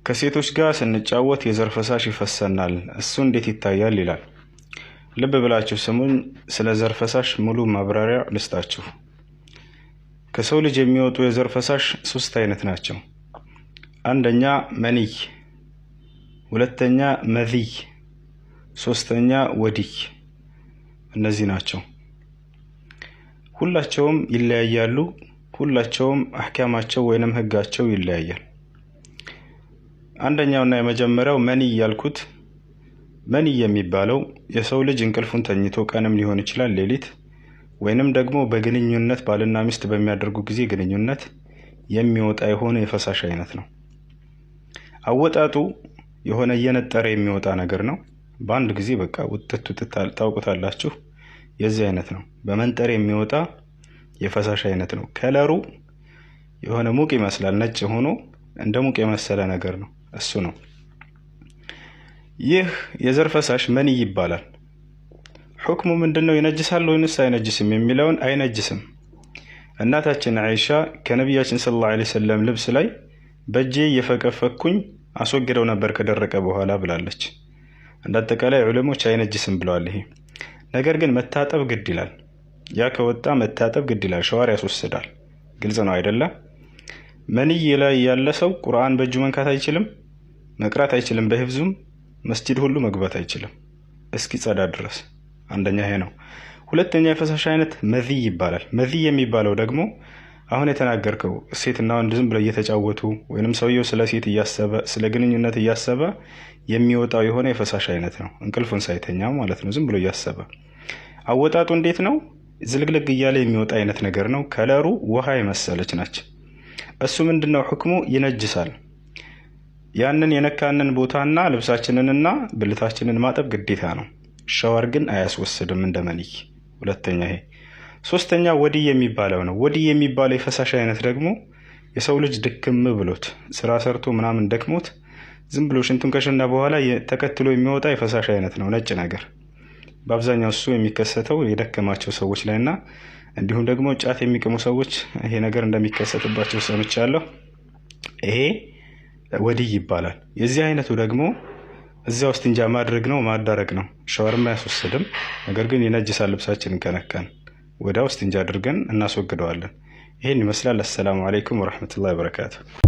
ከሴቶች ጋር ስንጫወት የዘር ፈሳሽ ይፈሰናል፣ እሱ እንዴት ይታያል ይላል። ልብ ብላችሁ ስሙኝ። ስለ ዘር ፈሳሽ ሙሉ ማብራሪያ ልስጣችሁ። ከሰው ልጅ የሚወጡ የዘር ፈሳሽ 3 አይነት ናቸው። አንደኛ መንይ፣ ሁለተኛ መዚይ፣ ሶስተኛ ወዲይ። እነዚህ ናቸው። ሁላቸውም ይለያያሉ። ሁላቸውም አህካማቸው ወይንም ህጋቸው ይለያያል። አንደኛውና የመጀመሪያው መንይ ያልኩት፣ መንይ የሚባለው የሰው ልጅ እንቅልፉን ተኝቶ ቀንም ሊሆን ይችላል ሌሊት፣ ወይንም ደግሞ በግንኙነት ባልና ሚስት በሚያደርጉ ጊዜ ግንኙነት የሚወጣ የሆነ የፈሳሽ አይነት ነው። አወጣጡ የሆነ እየነጠረ የሚወጣ ነገር ነው። በአንድ ጊዜ በቃ ውጥት ታውቁታላችሁ። የዚህ አይነት ነው። በመንጠር የሚወጣ የፈሳሽ አይነት ነው። ከለሩ የሆነ ሙቅ ይመስላል፣ ነጭ ሆኖ እንደ ሙቅ የመሰለ ነገር ነው። እሱ ነው። ይህ የዘር ፈሳሽ መንይ ይባላል። ሁክሙ ምንድነው? ይነጅሳል ወይስ አይነጅስም የሚለውን አይነጅስም። እናታችን አይሻ ከነቢያችን ሰለላሁ ዐለይሂ ወሰለም ልብስ ላይ በእጄ እየፈቀፈኩኝ አስወግደው ነበር ከደረቀ በኋላ ብላለች። እንዳጠቃላይ ዑለሞች አይነጅስም ብለዋል። ይሄ ነገር ግን መታጠብ ግድ ይላል። ያ ከወጣ መታጠብ ግድ ይላል፣ ሸዋር ያስወስዳል። ግልጽ ነው አይደለም? መንይ ላይ ያለ ሰው ቁርአን በእጁ መንካት አይችልም፣ መቅራት አይችልም፣ በህፍዙም መስጂድ ሁሉ መግባት አይችልም እስኪጸዳ ድረስ። አንደኛ ይሄ ነው። ሁለተኛ የፈሳሽ አይነት መዚይ ይባላል። መዚይ የሚባለው ደግሞ አሁን የተናገርከው ሴትና ወንድ ዝም ብለው እየተጫወቱ ወይንም ሰውየው ስለ ሴት እያሰበ ስለ ግንኙነት እያሰበ የሚወጣው የሆነ የፈሳሽ አይነት ነው። እንቅልፉን ሳይተኛ ማለት ነው፣ ዝም ብሎ እያሰበ። አወጣጡ እንዴት ነው? ዝልግልግ እያለ የሚወጣ አይነት ነገር ነው። ከለሩ ውሃ የመሰለች ናች። እሱ ምንድነው ሁክሙ? ይነጅሳል። ያንን የነካንን ቦታና ልብሳችንንና ብልታችንን ማጠብ ግዴታ ነው። ሸዋር ግን አያስወስድም እንደ መንይ። ሁለተኛ ይሄ። ሶስተኛ ወዲይ የሚባለው ነው። ወዲይ የሚባለው የፈሳሽ አይነት ደግሞ የሰው ልጅ ድክም ብሎት ስራ ሰርቶ ምናምን ደክሞት ዝም ብሎ ሽንቱን ከሸና በኋላ ተከትሎ የሚወጣ የፈሳሽ አይነት ነው፣ ነጭ ነገር። በአብዛኛው እሱ የሚከሰተው የደከማቸው ሰዎች ላይና እንዲሁም ደግሞ ጫት የሚቅሙ ሰዎች ይሄ ነገር እንደሚከሰትባቸው ሰምቻለሁ። ይሄ ወዲይ ይባላል። የዚህ አይነቱ ደግሞ እዚያ ውስጥ እንጃ ማድረግ ነው፣ ማዳረቅ ነው። ሸዋርም አያስወስድም፣ ነገር ግን ይነጅሳል። ልብሳችንን ከነካን ወዲያው እስቲንጃ አድርገን እናስወግደዋለን። ይሄን ይመስላል። አሰላሙ አለይኩም ወራህመቱላሂ ወበረካቱ።